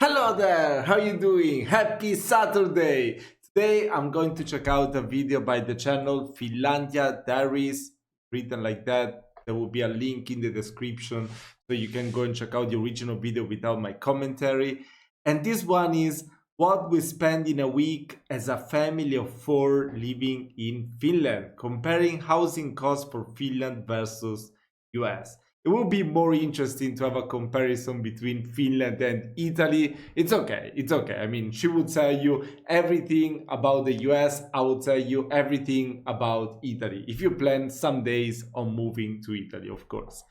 Hello there, how you doing? Happy Saturday! Today I'm going to check out a video by the channel Finlandia Diaries, written like that. There will be a link in the description so you can go and check out the original video without my commentary. And this one is what we spend in a week as a family of four living in Finland, comparing housing costs for Finland versus US. It will be more interesting to have a comparison between Finland and Italy. It's okay. It's okay. I mean, she would tell you everything about the US. I would tell you everything about Italy. If you plan some days on moving to Italy, of course.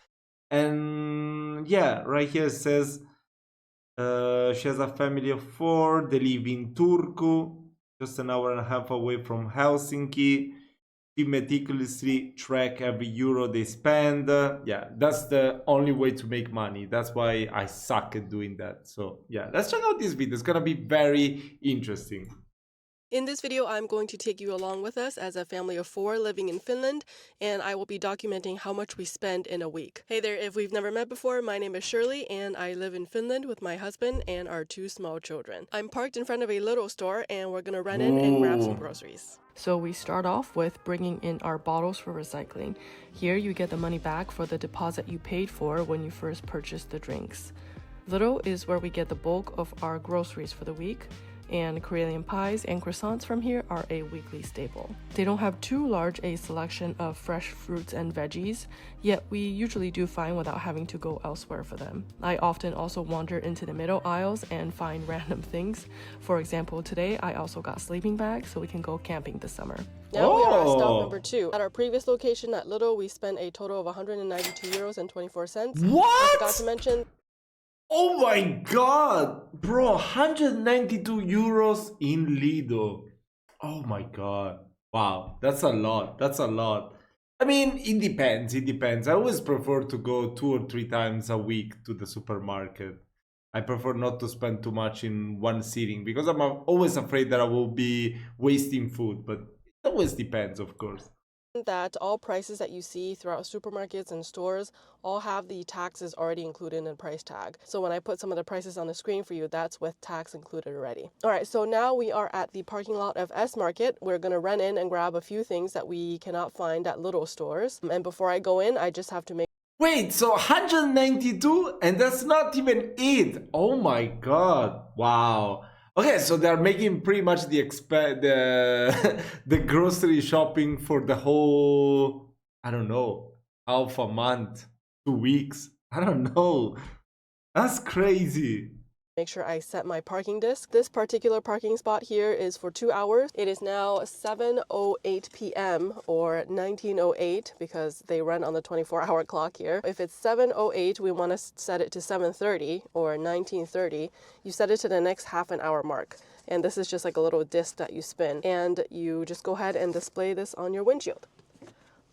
And yeah, right here it says she has a family of four. They live in Turku, just an hour and a half away from Helsinki. Meticulously track every euro they spend. Yeah, that's the only way to make money. That's why I suck at doing that. So yeah, let's check out this video. It's gonna be very interesting. In this video, I'm going to take you along with us as a family of four living in Finland, and I will be documenting how much we spend in a week. Hey there, if we've never met before, my name is Shirley, and I live in Finland with my husband and our two small children. I'm parked in front of a little store, and we're gonna run in and grab some groceries. So we start off with bringing in our bottles for recycling. Here you get the money back for the deposit you paid for when you first purchased the drinks. Little is where we get the bulk of our groceries for the week, and Karelian pies and croissants from here are a weekly staple. They don't have too large a selection of fresh fruits and veggies, yet we usually do fine without having to go elsewhere for them. I often also wander into the middle aisles and find random things. For example, today I also got sleeping bags so we can go camping this summer. Now we are at stop number 2. At our previous location at Little, we spent a total of 192 euros and 24 cents. What? I forgot to mention, oh my god, bro, 192 euros in Lido. Oh my god. Wow, that's a lot. That's a lot. I mean, it depends. It depends. I always prefer to go 2 or 3 times a week to the supermarket. I prefer not to spend too much in one sitting because I'm always afraid that I will be wasting food, but it always depends, of course. that all prices that you see throughout supermarkets and stores all have the taxes already included in the price tag. So when I put some of the prices on the screen for you, that's with tax included already. All right, so now we are at the parking lot of S Market. We're gonna run in and grab a few things that we cannot find at little stores. And before I go in, I just have to make Wait, so 192 and that's not even it. Oh my god. Wow. Okay, so they're making pretty much the grocery shopping for the whole, I don't know, half a month, 2 weeks. I don't know. That's crazy. Make sure I set my parking disc. This particular parking spot here is for 2 hours. It is now 7:08 p.m. or 19:08 because they run on the 24-hour clock here. If it's 7:08, we want to set it to 7:30 or 19:30. You set it to the next half an hour mark. And this is just like a little disc that you spin. And you just go ahead and display this on your windshield.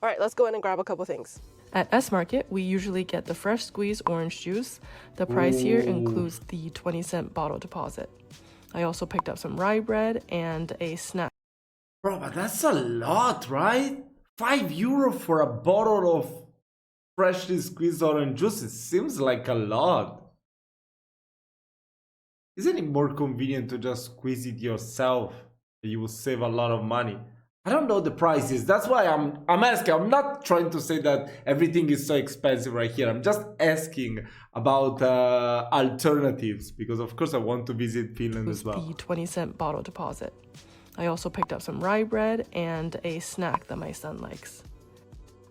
All right, let's go in and grab a couple things. At S Market, we usually get the fresh squeezed orange juice. The price here includes the 20-cent bottle deposit. I also picked up some rye bread and a snack. Bro, but that's a lot, right? €5 for a bottle of freshly squeezed orange juice. It seems like a lot. Isn't it more convenient to just squeeze it yourself? You will save a lot of money. I don't know the prices. That's why I'm asking. I'm not trying to say that everything is so expensive right here. I'm just asking about alternatives because, of course, I want to visit Finland as well. The 20-cent bottle deposit. I also picked up some rye bread and a snack that my son likes.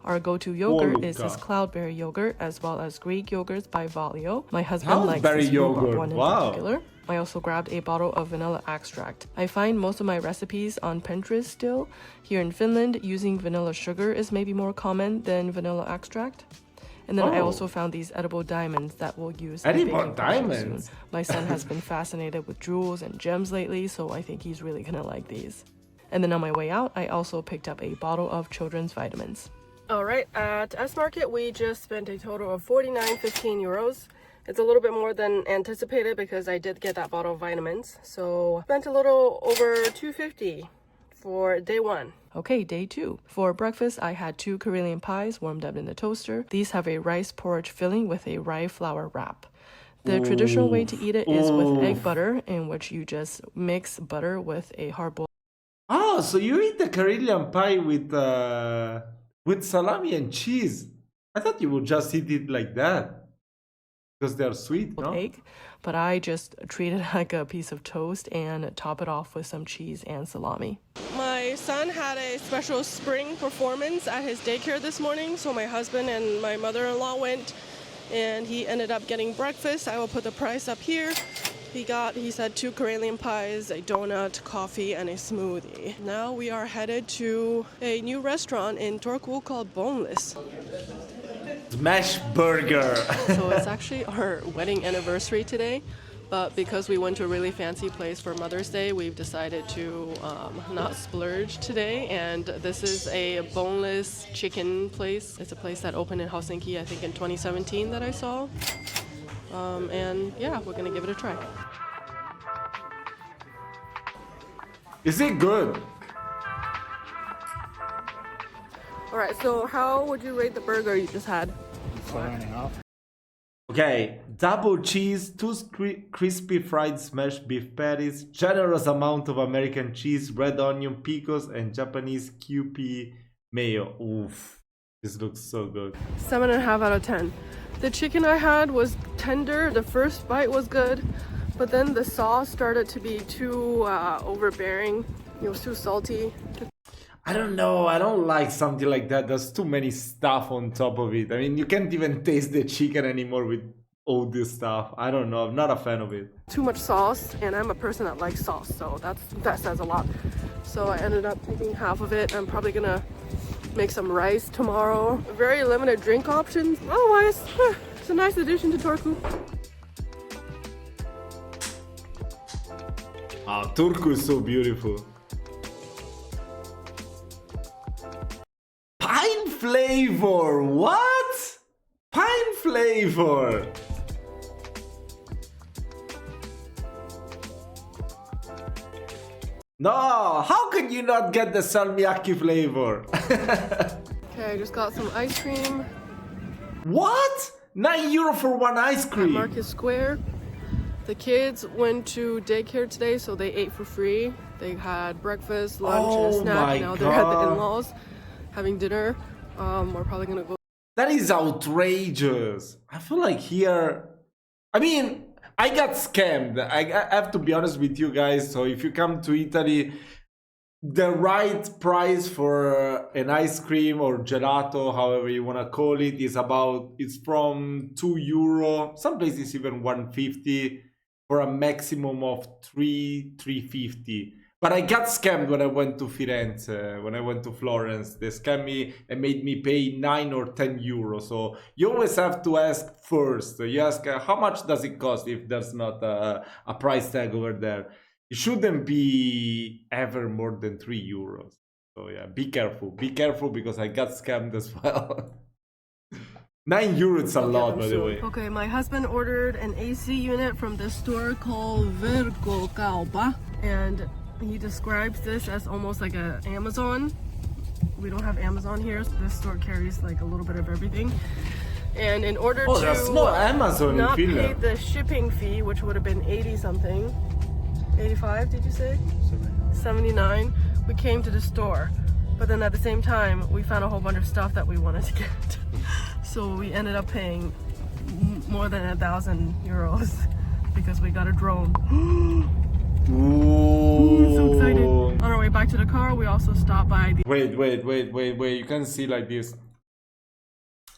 Our go-to yogurt is this cloudberry yogurt as well as Greek yogurts by Valio. My husband likes this yogurt one in particular. I also grabbed a bottle of vanilla extract. I find most of my recipes on Pinterest still. Here in Finland, using vanilla sugar is maybe more common than vanilla extract. And then I also found these edible diamonds that we'll use in edible diamonds soon. My son has been fascinated with jewels and gems lately, so I think he's really gonna like these. And then on my way out, I also picked up a bottle of children's vitamins. All right, at S Market, we just spent a total of 49.15 euros. It's a little bit more than anticipated because I did get that bottle of vitamins. So spent a little over 250 for day 1. Okay, day 2. For breakfast, I had 2 Karelian pies warmed up in the toaster. These have a rice porridge filling with a rye flour wrap. The traditional way to eat it is with egg Oof. butter, in which you just mix butter with a hard-boiled Oh, so you eat the Karelian pie with salami and cheese. I thought you would just eat it like that because they're sweet, no? egg, but I just treat it like a piece of toast and top it off with some cheese and salami. My son had a special spring performance at his daycare this morning, so my husband and my mother-in-law went, and he ended up getting breakfast. I will put the price up here. He said 2 Karelian pies, a donut, coffee, and a smoothie. Now we are headed to a new restaurant in Turku called Boneless. Smash burger. So it's actually our wedding anniversary today, but because we went to a really fancy place for Mother's Day, we've decided to not splurge today, and this is a boneless chicken place. It's a place that opened in Helsinki, I think in 2017 that I saw. And yeah, we're gonna give it a try. Is it good? All right, so how would you rate the burger you just had? 7.5. Okay, double cheese, 2 crispy fried smashed beef patties, generous amount of American cheese, red onion, pickles, and Japanese Kewpie mayo. Oof, this looks so good. 7.5 out of 10. The chicken I had was tender. The first bite was good, but then the sauce started to be too overbearing. It was too salty. I don't know, I don't like something like that. There's too many stuff on top of it. I mean, you can't even taste the chicken anymore with all this stuff. I don't know, I'm not a fan of it. Too much sauce, and I'm a person that likes sauce, so that says a lot. So I ended up taking half of it. I'm probably gonna make some rice tomorrow. Very limited drink options. Otherwise, it's a nice addition to Turku. Ah, Turku is so beautiful. Pine flavor, what? Pine flavor. No, how can you not get the salmiakki flavor? Okay, I just got some ice cream. What? €9 for one ice cream. Market Square. The kids went to daycare today, so they ate for free. They had breakfast, lunch, and a Oh snack. my Now they're at the God. in-laws having dinner. We're probably gonna go. That is outrageous. I feel like here, I mean, I got scammed. I have to be honest with you guys. So if you come to Italy, the right price for an ice cream or gelato, however you want to call it, it's from €2. Some places even 150 for a maximum of 350. But I got scammed when I went to Firenze, when I went to Florence. They scammed me and made me pay 9 or 10 euros. So you always have to ask first. You ask how much does it cost if there's not a price tag over there. It shouldn't be ever more than 3 euros. So yeah, be careful. Be careful because I got scammed as well. 9 euros is a lot, by the way. Okay, my husband ordered an AC unit from this store called Verkkokauppa, and he describes this as almost like an Amazon. We don't have Amazon here, so this store carries like a little bit of everything. And in order to there's no Amazon in not pay Finland. the shipping fee, which would have been 80 something, 85 did you say? 79. We came to the store, but then at the same time we found a whole bunch of stuff that we wanted to get. So we ended up paying more than 1,000 euros because we got a drone. Ooh. So excited. On our way back to the car, we also stopped by the Wait. You can see like this.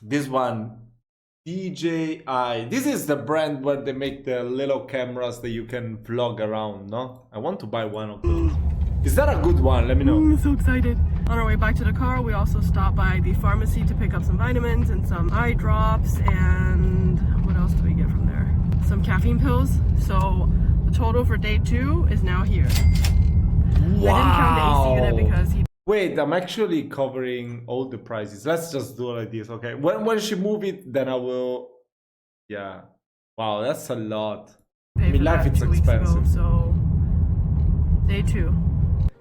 This one, DJI. This is the brand where they make the little cameras that you can vlog around, no? I want to buy one of those. Is that a good one? Let me know. So excited. On our way back to the car, we also stopped by the pharmacy to pick up some vitamins and some eye drops, and what else do we get from there? Some caffeine pills. So the total for day 2 is now here. Wow. I didn't count the AC unit because he... Wait, I'm actually covering all the prices. Let's just do it like this, okay? When she move it, then I will... Yeah. Wow, that's a lot. I mean, life is expensive. So, day 2.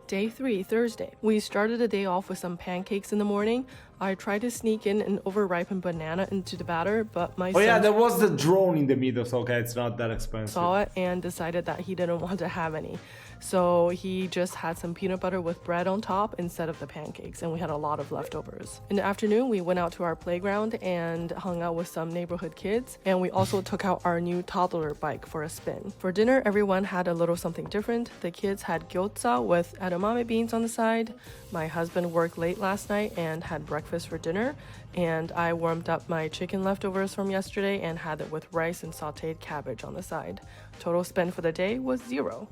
Day 3, Thursday. We started the day off with some pancakes in the morning. I tried to sneak in an overripened banana into the batter, but my Oh yeah, son there was the drone in the middle, so okay, it's not that expensive. saw it and decided that he didn't want to have any. So he just had some peanut butter with bread on top instead of the pancakes, and we had a lot of leftovers. In the afternoon, we went out to our playground and hung out with some neighborhood kids, and we also took out our new toddler bike for a spin. For dinner, everyone had a little something different. The kids had gyoza with edamame beans on the side. My husband worked late last night and had breakfast for dinner, and I warmed up my chicken leftovers from yesterday and had it with rice and sauteed cabbage on the side. Total spend for the day was 0.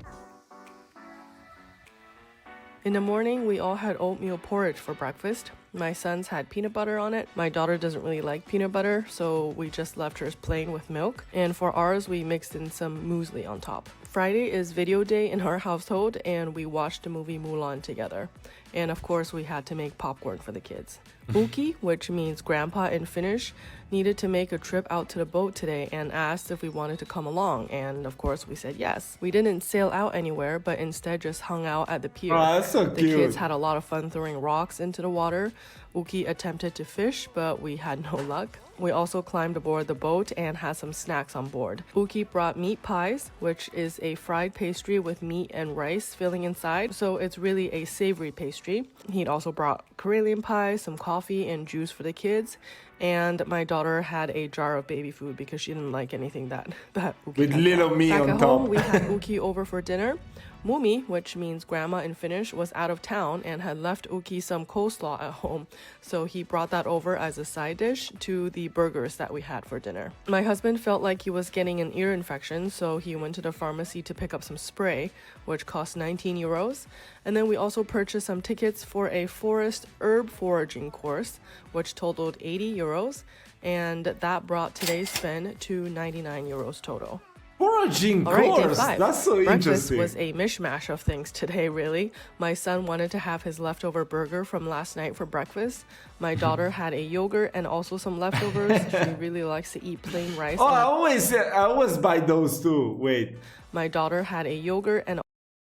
In the morning, we all had oatmeal porridge for breakfast. My son's had peanut butter on it. My daughter doesn't really like peanut butter, so we just left hers plain with milk. And for ours, we mixed in some muesli on top. Friday is video day in our household, and we watched the movie Mulan together. And of course, we had to make popcorn for the kids. Uki, which means grandpa in Finnish, needed to make a trip out to the boat today and asked if we wanted to come along. And of course, we said yes. We didn't sail out anywhere, but instead just hung out at the pier. Oh, that's so The cute. kids had a lot of fun throwing rocks into the water. Uki attempted to fish, but we had no luck. We also climbed aboard the boat and had some snacks on board. Uki brought meat pies, which is a fried pastry with meat and rice filling inside, so it's really a savory pastry. He'd also brought Karelian pie, some coffee, and juice for the kids. And my daughter had a jar of baby food because she didn't like anything that Uki With had little brought. me Back on at top. home, we had Uki over for dinner. Mumi, which means grandma in Finnish, was out of town and had left Uki some coleslaw at home, so he brought that over as a side dish to the burgers that we had for dinner. My husband felt like he was getting an ear infection, so he went to the pharmacy to pick up some spray, which cost 19 euros. And then we also purchased some tickets for a forest herb foraging course, which totaled 80 euros, and that brought today's spend to 99 euros total. Foraging All right, day course. 5. That's so Breakfast interesting. was a mishmash of things today, really. My son wanted to have his leftover burger from last night for breakfast. My daughter had a yogurt and also some leftovers. She really likes to eat plain rice. Oh, I always buy those too. Wait. My daughter had a yogurt and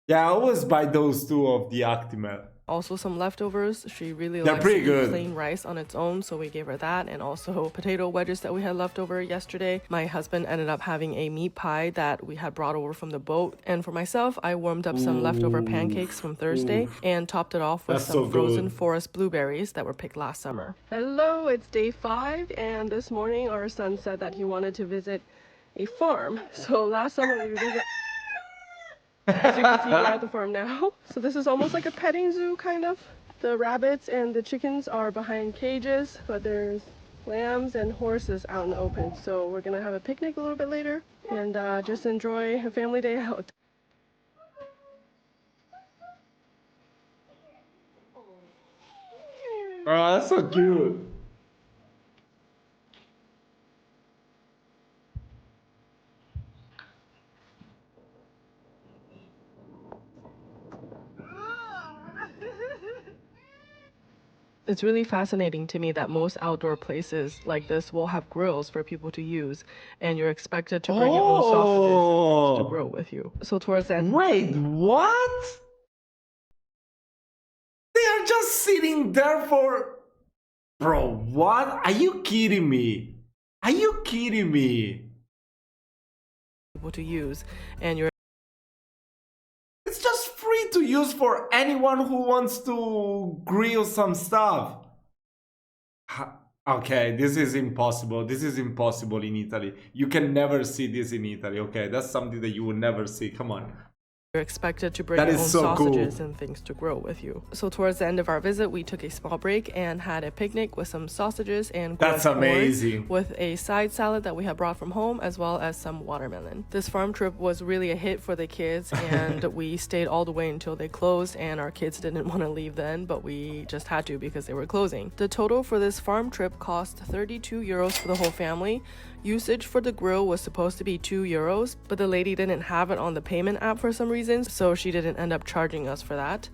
Yeah, I always buy those two of the Actimel. also some leftovers. She really They're likes pretty to good. eat plain rice on its own, so we gave her that, and also potato wedges that we had left over yesterday. My husband ended up having a meat pie that we had brought over from the boat, and for myself, I warmed up some leftover pancakes from Thursday and topped it off with That's some so frozen good. forest blueberries that were picked last summer. Hello, it's day 5, and this morning our son said that he wanted to visit a farm. So last summer we visited. As you can see, we're at the farm now. So this is almost like a petting zoo, kind of. The rabbits and the chickens are behind cages, but there's lambs and horses out in the open. So we're gonna have a picnic a little bit later and just enjoy a family day out. Oh, that's so cute. It's really fascinating to me that most outdoor places like this will have grills for people to use, and you're expected to bring your own sausages to grill with you. So towards the end, Wait, what? They are just sitting there for... Bro, what? Are you kidding me? Are you kidding me? people to use, and you're It's just free to use for anyone who wants to grill some stuff. Okay, this is impossible. This is impossible in Italy. You can never see this in Italy. Okay, that's something that you will never see. Come on. You're expected to bring That your is own so cool. sausages and things to grill with you. So towards the end of our visit, we took a small break and had a picnic with some sausages and grilled That's corn amazing. with a side salad that we had brought from home, as well as some watermelon. This farm trip was really a hit for the kids, and we stayed all the way until they closed, and our kids didn't want to leave then, but we just had to because they were closing. The total for this farm trip cost 32 euros for the whole family. Usage for the grill was supposed to be 2 euros, but the lady didn't have it on the payment app for some reason, so she didn't end up charging us for that.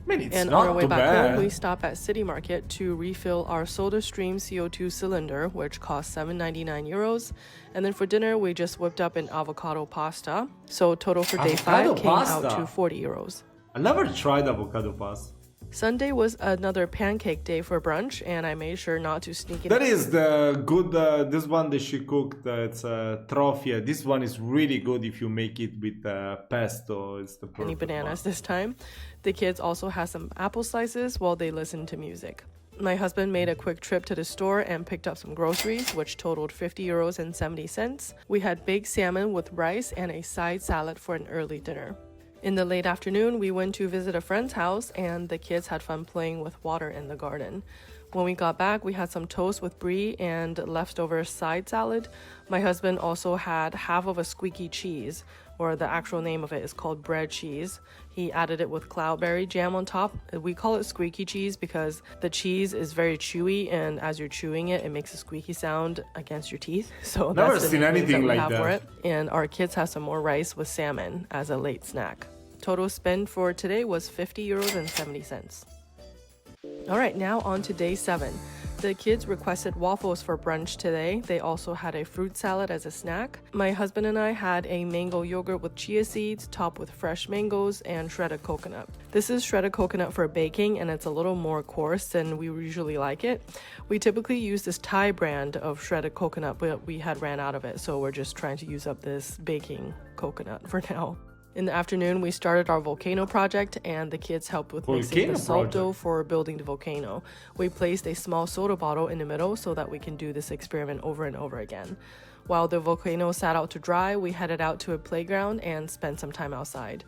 I mean, it's And not on our way too back bad. home, we stopped at City Market to refill our SodaStream CO2 cylinder, which cost 7.99 euros. And then for dinner, we just whipped up an avocado pasta. So total for day Avocado 5 came out pasta? to 40 euros. I never tried avocado pasta. Sunday was another pancake day for brunch, and I made sure not to sneak in. That is the good, this one that she cooked, it's a trophy. This one is really good if you make it with pesto. It's the perfect Any bananas one. this time. The kids also had some apple slices while they listened to music. My husband made a quick trip to the store and picked up some groceries, which totaled 50 euros and 70 cents. We had baked salmon with rice and a side salad for an early dinner. In the late afternoon, we went to visit a friend's house and the kids had fun playing with water in the garden. When we got back, we had some toast with brie and leftover side salad. My husband also had half of a squeaky cheese, or the actual name of it is called bread cheese. He added it with cloudberry jam on top. We call it squeaky cheese because the cheese is very chewy, and as you're chewing it, it makes a squeaky sound against your teeth. So Never that's the seen nickname anything that we like have that. for it. And our kids have some more rice with salmon as a late snack. Total spend for today was 50 euros and 70 cents. All right, now on to day 7. The kids requested waffles for brunch today. They also had a fruit salad as a snack. My husband and I had a mango yogurt with chia seeds, topped with fresh mangoes and shredded coconut. This is shredded coconut for baking, and it's a little more coarse than we usually like it. We typically use this Thai brand of shredded coconut, but we had ran out of it, so we're just trying to use up this baking coconut for now. In the afternoon, we started our volcano project, and the kids helped with mixing the salt dough for building the volcano. We placed a small soda bottle in the middle so that we can do this experiment over and over again. While the volcano sat out to dry, we headed out to a playground and spent some time outside.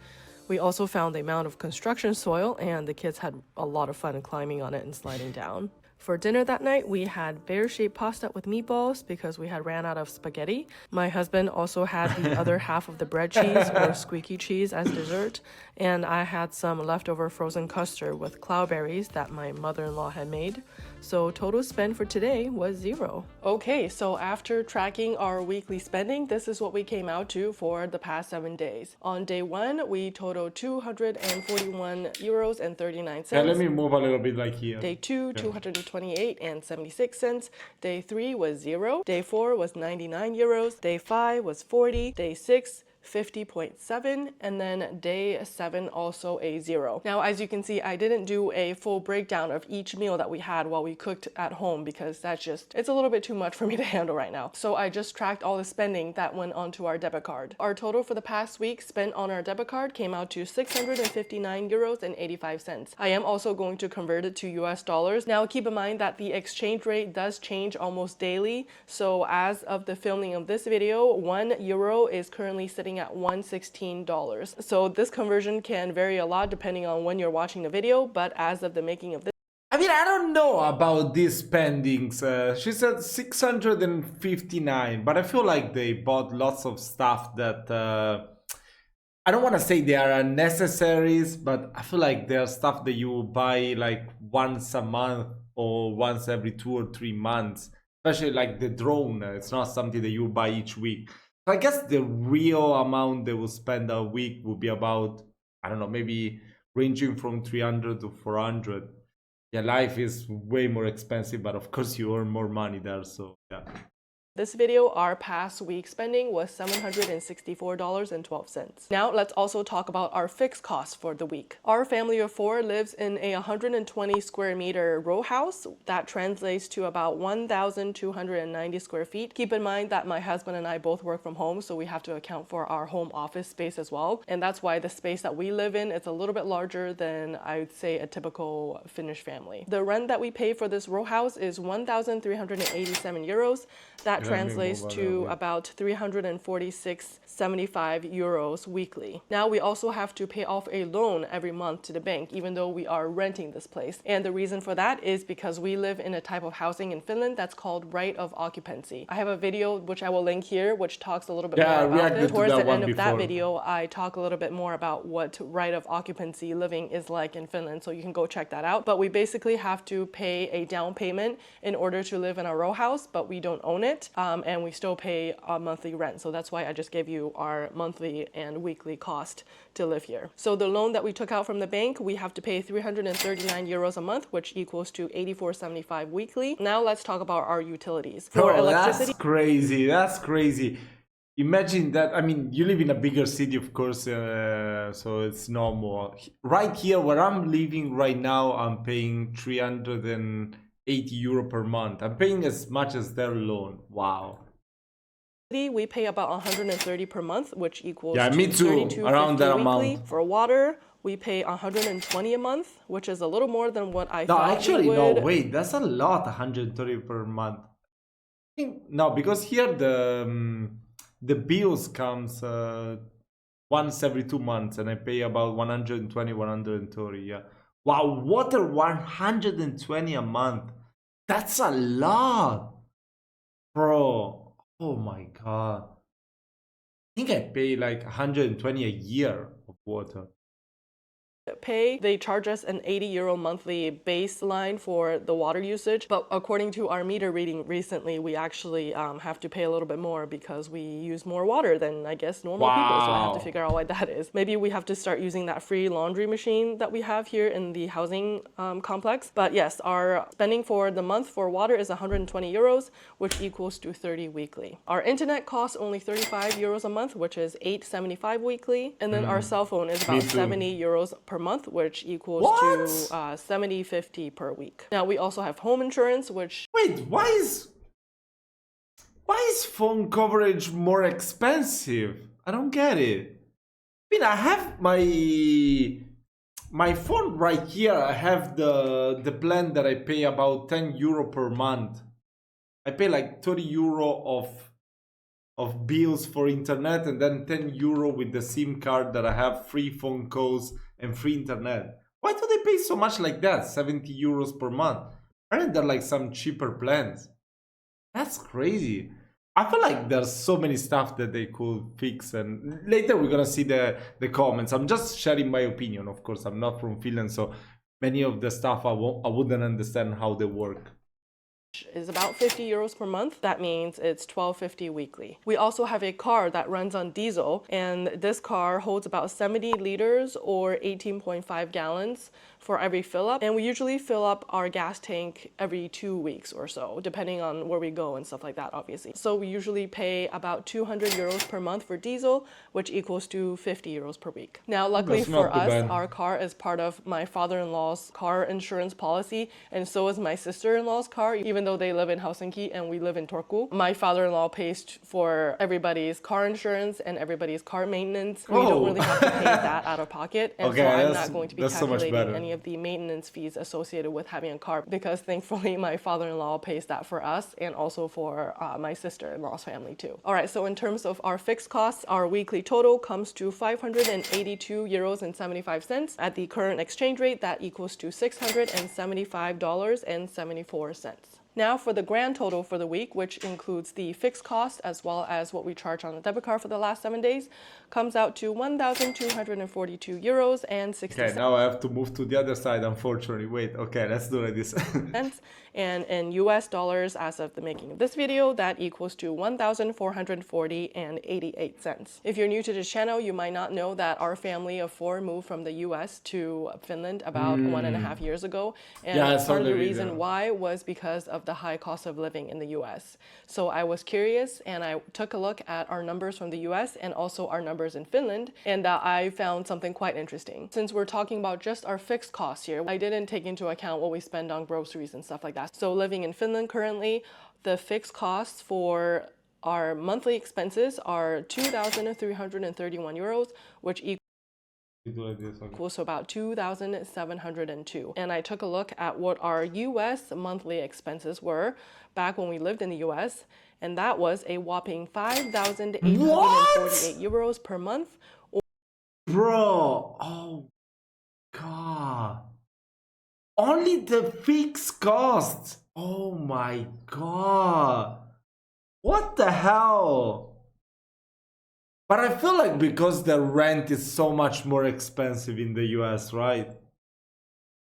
We also found a mound of construction soil, and the kids had a lot of fun climbing on it and sliding down. For dinner that night, we had bear-shaped pasta with meatballs because we had ran out of spaghetti. My husband also had the other half of the bread cheese or squeaky cheese as dessert, and I had some leftover frozen custard with cloudberries that my mother-in-law had made. So total spend for today was 0. Okay, so after tracking our weekly spending, this is what we came out to for the past 7 days. On day 1, we totaled 241 euros and 39 cents. Yeah, let me move a little bit like here. Day 2, 228 and 76 cents. Day 3 was 0. Day 4 was 99 euros. Day 5 was 40. Day 6, 50.7, and then day 7 also a 0. Now, as you can see, I didn't do a full breakdown of each meal that we had while we cooked at home because it's a little bit too much for me to handle right now. So I just tracked all the spending that went onto our debit card. Our total for the past week spent on our debit card came out to 659 euros and 85 cents. I am also going to convert it to US dollars. Now, keep in mind that the exchange rate does change almost daily. So as of the filming of this video, 1 euro is currently sitting at $116. So this conversion can vary a lot depending on when you're watching the video, but as of the making of this, I mean, I don't know about these spendings. She said 659, but I feel like they bought lots of stuff that I don't want to say they are unnecessaries, but I feel like they are stuff that you buy like once a month or once every 2 or 3 months. Especially like the drone, it's not something that you buy each week. So I guess the real amount they will spend a week would be about, I don't know, maybe ranging from 300 to 400. Yeah, life is way more expensive, but of course you earn more money there, so yeah. this video, our past week spending was $764.12. Now let's also talk about our fixed costs for the week. Our family of 4 lives in a 120 square meter row house. That translates to about 1,290 square feet. Keep in mind that my husband and I both work from home, so we have to account for our home office space as well. And that's why the space that we live in is a little bit larger than I would say a typical Finnish family. The rent that we pay for this row house is 1,387 euros. That translates to about 346.75 euros weekly. Now we also have to pay off a loan every month to the bank, even though we are renting this place. And the reason for that is because we live in a type of housing in Finland that's called right of occupancy. I have a video which I will link here, which talks a little bit more about this. Towards the end of that video, I talk a little bit more about what right of occupancy living is like in Finland, so you can go check that out. But we basically have to pay a down payment in order to live in a row house, but we don't own it. And we still pay a monthly rent. So that's why I just gave you our monthly and weekly cost to live here. So the loan that we took out from the bank, we have to pay 339 euros a month, which equals to 84.75 weekly. Now let's talk about our utilities. For electricity, that's crazy. That's crazy. Imagine that. I mean, you live in a bigger city, of course, so it's normal. Right here, where I'm living right now, I'm paying 380 euro per month. I'm paying as much as their loan. Wow. We pay about 130 per month, which equals Yeah, to me too. Around 32.50 that weekly. amount. For water, we pay 120 a month, which is a little more than what I No, thought we actually, no. would. Wait, that's a lot. 130 per month. No, because here the bills comes once every 2 months, and I pay about 120, 130. Yeah. Wow, water 120 a month. That's a lot, bro. Oh my god. I think I pay like 120 a year of water. Pay, they charge us an 80 euro monthly baseline for the water usage, but according to our meter reading recently, we actually have to pay a little bit more because we use more water than I guess normal people, so I have to Wow. figure out why that is. Maybe we have to start using that free laundry machine that we have here in the housing complex. But yes, our spending for the month for water is 120 euros, which equals to 30 weekly. Our internet costs only 35 euros a month, which is 875 weekly, and then our cell phone is Me about too. 70 euros per month, which equals What? to 70.50 per week. Now we also have home insurance, which Wait, why is phone coverage more expensive? I don't get it. I mean, I have my phone right here. I have the plan that I pay about 10 euro per month. I pay like 30 euro of bills for internet, and then 10 euro with the SIM card that I have free phone calls and free internet. Why do they pay so much like that? 70 euros per month. Aren't there like some cheaper plans? That's crazy. I feel like there's so many stuff that they could fix, and later we're gonna see the comments. I'm just sharing my opinion. Of course, I'm not from Finland, so many of the stuff I wouldn't understand how they work. is about 50 euros per month. That means it's 12.50 weekly. We also have a car that runs on diesel, and this car holds about 70 liters or 18.5 gallons for every fill up. And we usually fill up our gas tank every 2 weeks or so, depending on where we go and stuff like that, obviously. So we usually pay about 200 euros per month for diesel, which equals to 50 euros per week. Now, luckily That's not for too us, bad. our car is part of my father-in-law's car insurance policy, and so is my sister-in-law's car, even though they live in Helsinki and we live in Turku. My father-in-law pays for everybody's car insurance and everybody's car maintenance. We don't really have to pay that out of pocket, and so I'm not going to be that's so much calculating better. any of the maintenance fees associated with having a car, because thankfully my father-in-law pays that for us and also for my sister-in-law's family too. All right, so in terms of our fixed costs, our weekly total comes to 582 euros and 75 cents. At the current exchange rate, that equals to $675.74. Now for the grand total for the week, which includes the fixed cost as well as what we charge on the debit card for the last 7 days, comes out to 1,242 euros and 60 Okay, now I have to move to the other side, unfortunately. Wait, okay, let's do like this. cents. And in US dollars, as of the making of this video, that equals to 1,440 and 88 cents. If you're new to this channel, you might not know that our family of 4 moved from the US to Finland about 1.5 years ago. And Yeah, I saw part of the the video. reason why was because of the high cost of living in the US. So I was curious and I took a look at our numbers from the US and also our numbers in Finland, and I found something quite interesting. Since we're talking about just our fixed costs here, I didn't take into account what we spend on groceries and stuff like that. So living in Finland currently, the fixed costs for our monthly expenses are 2,331 euros, which equals to about 2,702. And I took a look at what our US monthly expenses were back when we lived in the US, and that was a whopping 5,848 euros per month. Bro, oh god. Only the fixed costs. Oh my god. What the hell? But I feel like because the rent is so much more expensive in the US, right?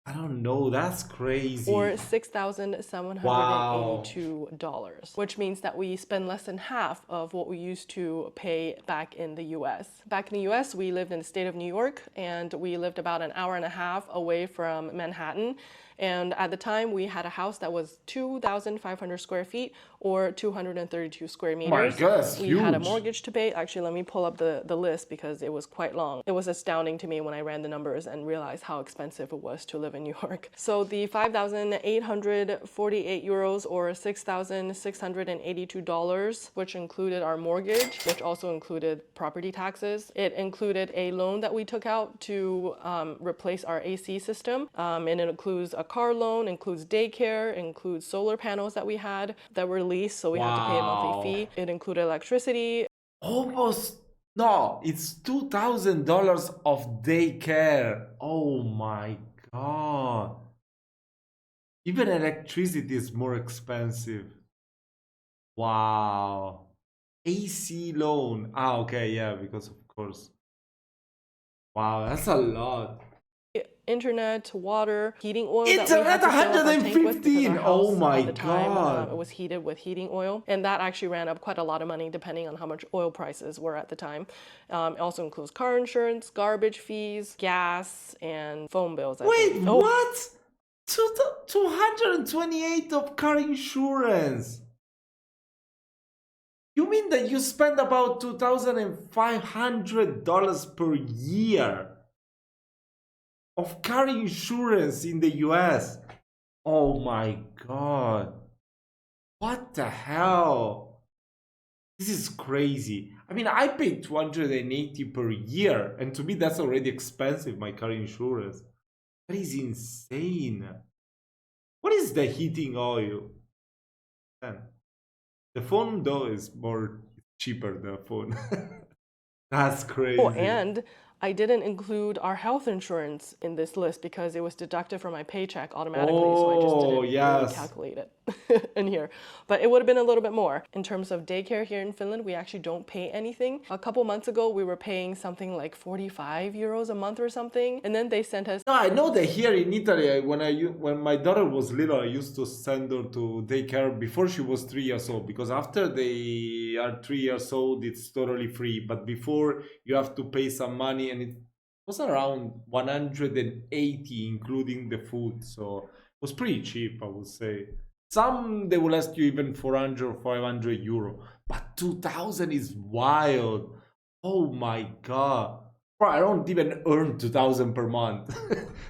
I don't know, that's crazy. Or $6,782, which means that we spend less than half of what we used to pay back in the US. Back in the US, we lived in the state of New York, and we lived about an hour and a half away from Manhattan. And at the time, we had a house that was 2,500 square feet or 232 square Oh my meters. God, that's We had a huge. mortgage to pay. Actually, let me pull up the list because it was quite long. It was astounding to me when I ran the numbers and realized how expensive it was to live in New York. So the 5,848 euros or $6,682, which included our mortgage, which also included property taxes. It included a loan that we took out to replace our AC system. And it includes a car loan, includes daycare, includes solar panels that we had that were leased, so we had to pay a monthly Wow. fee. It included electricity. Almost, no, it's $2,000 of daycare. Oh my God. Even electricity is more expensive. Wow. AC loan. Ah, okay, yeah, because of course. Wow, that's a lot. Internet, water, heating oil that we Internet had to fill up our tank with because 115. our Oh house my at the time God. it was heated with heating oil, and that actually ran up quite a lot of money depending on how much oil prices were at the time. It also includes car insurance, garbage fees, gas, and phone bills. I Wait, believe. what? 228 of car insurance. You mean that you spend about $2,500 per year of car insurance in the US? Oh my God. What the hell? This is crazy. I mean, I pay 280 per year, and to me that's already expensive, my car insurance. That is insane. What is the heating oil? Man, the phone though is more cheaper than a phone. That's Oh, crazy. and I didn't include our health insurance in this list because it was deducted from my paycheck automatically, so I just Oh, didn't really yes. calculate it in here. But it would have been a little bit more. In terms of daycare here in Finland, we actually don't pay anything. A couple months ago, we were paying something like 45 euros a month or something, and then they sent us. No, I know that here in Italy, when my daughter was little, I used to send her to daycare before she was 3 years old, because after they are 3 years old, it's totally free. But before, you have to pay some money, and it was around 180, including the food. So it was pretty cheap, I would say. Some they will ask you even 400 or 500 euro, but 2,000 is wild. Oh my God. Bro, I don't even earn 2,000 per month.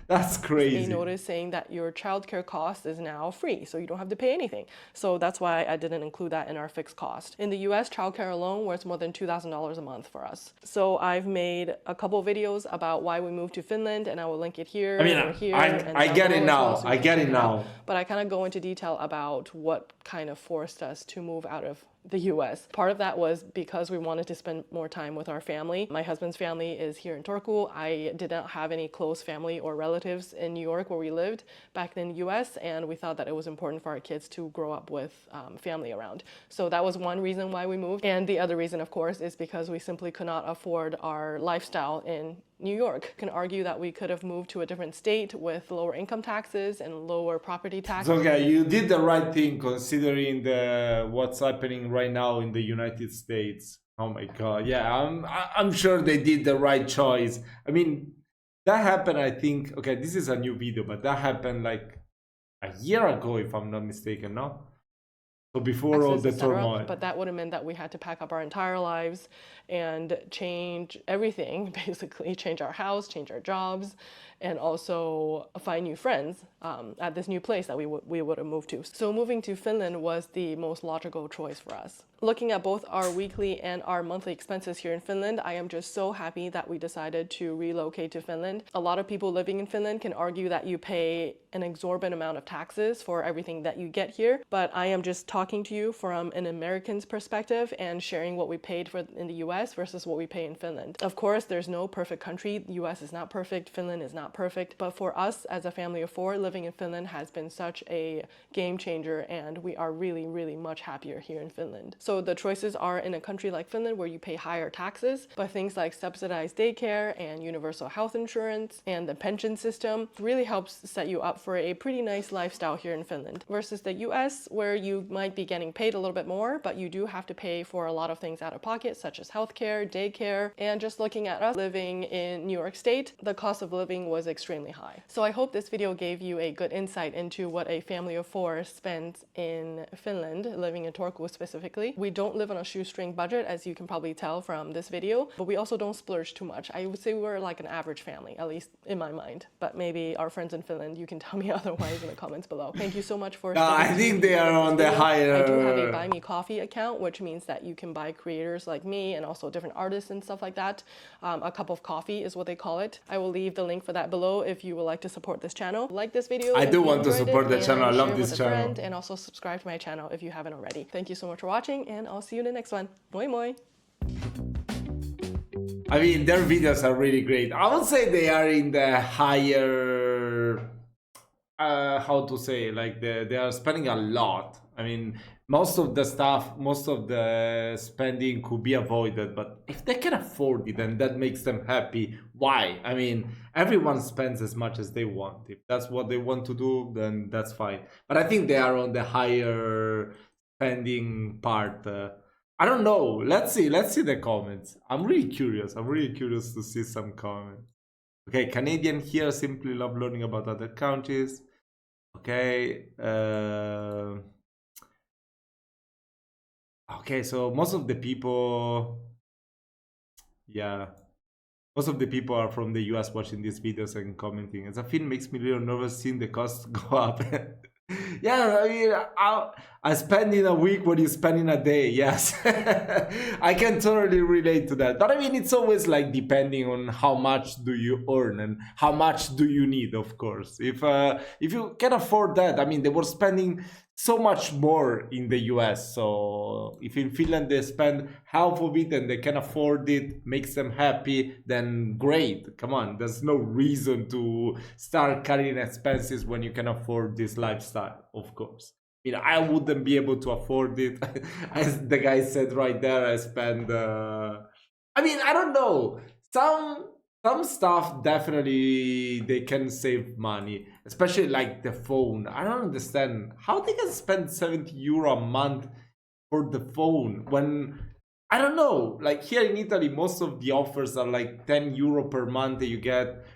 That's A crazy. notice saying that your childcare cost is now free, so you don't have to pay anything. So that's why I didn't include that in our fixed cost. In the US, childcare alone was more than $2,000 a month for us. So I've made a couple videos about why we moved to Finland, and I will link it here I mean, or here. and I down get below it as well, now. so you I can get check it out. now. But I kind of go into detail about what kind of forced us to move out of the US. Part of that was because we wanted to spend more time with our family. My husband's family is here in Turku. I didn't have any close family or relatives in New York where we lived back in the US, and we thought that it was important for our kids to grow up with family around. So that was one reason why we moved. And the other reason, of course, is because we simply could not afford our lifestyle in New York. You can argue that we could have moved to a different state with lower income taxes and lower property taxes. Okay, you did the right thing considering what's happening right now in the United States. Oh my God. Yeah, I'm sure they did the right choice. I mean, that happened, I think. Okay, this is a new video, but that happened like a year ago, if I'm not mistaken, no? So before all the turmoil. But that would have meant that we had to pack up our entire lives and change everything, basically change our house, change our jobs, and also find new friends at this new place that we would have moved to. So moving to Finland was the most logical choice for us. Looking at both our weekly and our monthly expenses here in Finland, I am just so happy that we decided to relocate to Finland. A lot of people living in Finland can argue that you pay an exorbitant amount of taxes for everything that you get here, but I am just talking to you from an American's perspective and sharing what we paid for in the US versus what we pay in Finland. Of course, there's no perfect country. The US is not perfect, Finland is not perfect, but for us as a family of four, living in Finland has been such a game changer, and we are really, really much happier here in Finland. So the choices are in a country like Finland where you pay higher taxes, but things like subsidized daycare and universal health insurance and the pension system really helps set you up for a pretty nice lifestyle here in Finland versus the US where you might be getting paid a little bit more, but you do have to pay for a lot of things out of pocket such as healthcare, daycare, and just looking at us living in New York State, the cost of living was extremely high. So I hope this video gave you a good insight into what a family of 4 spends in Finland, living in Turku specifically. We don't live on a shoestring budget, as you can probably tell from this video, but we also don't splurge too much. I would say we're like an average family, at least in my mind. But maybe our friends in Finland, you can tell me otherwise in the comments below. Thank you so much for I think they are on the higher... I do have a Buy Me Coffee account, which means that you can buy creators like me and also different artists and stuff like that. A cup of coffee is what they call it. I will leave the link for that below if you would like to support this channel. Like this video. I do want to support the channel. I love this channel. And also subscribe to my channel if you haven't already. Thank you so much for watching, and I'll see you in the next one. Moi moi! I mean, their videos are really great. I would say they are in the higher, how to say, like they are spending a lot. I mean, most of the stuff, most of the spending could be avoided, but if they can afford it and that makes them happy, why? I mean, everyone spends as much as they want. If that's what they want to do, then that's fine. But I think they are on the higher spending part. I don't know. Let's see the comments. I'm really curious to see some comments. Okay, Canadian here, simply love learning about other countries. Okay. Okay, so most of the people, yeah, most of the people are from the US watching these videos and commenting. As a Finn, makes me a little nervous seeing the costs go up. Yeah, I mean, I spend in a week what you spend in a day. Yes, I can totally relate to that. But I mean, it's always like depending on how much do you earn and how much do you need, of course. If you can afford that, I mean, they were spending so much more in the US. So if in Finland they spend half of it and they can afford it, makes them happy, then great. Come on, there's no reason to start cutting expenses when you can afford this lifestyle, of course. I mean, I wouldn't be able to afford it. As the guy said right there, I spend, I mean, I don't know. Some stuff definitely they can save money, especially like the phone. I don't understand how they can spend 70 euro a month for the phone when, I don't know, like here in Italy, most of the offers are like 10 euro per month and you get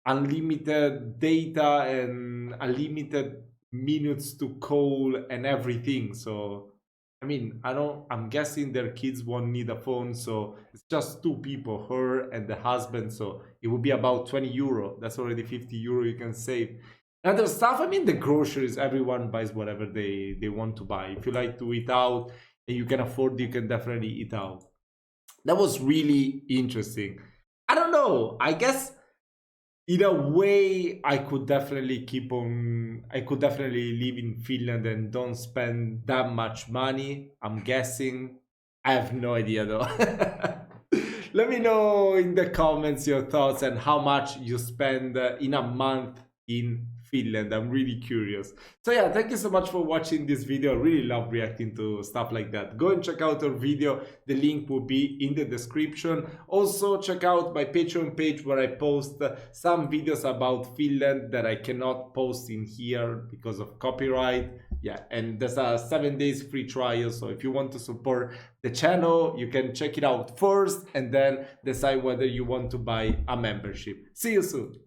unlimited data and unlimited minutes to call and everything. So I mean, I'm guessing their kids won't need a phone, so it's just 2 people, her and the husband, so it would be about 20 euro. That's already 50 euro you can save. Other stuff, I mean, the groceries, everyone buys whatever they want to buy. If you like to eat out and you can afford, you can definitely eat out. That was really interesting. I don't know, I guess in a way, I could definitely live in Finland and don't spend that much money, I'm guessing. I have no idea though. Let me know in the comments your thoughts and how much you spend in a month in Finland. I'm really curious. So yeah, thank you so much for watching this video. I really love reacting to stuff like that. Go and check out our video. The link will be in the description. Also check out my Patreon page where I post some videos about Finland that I cannot post in here because of copyright. Yeah, and there's a 7 days free trial. So if you want to support the channel, you can check it out first and then decide whether you want to buy a membership. See you soon.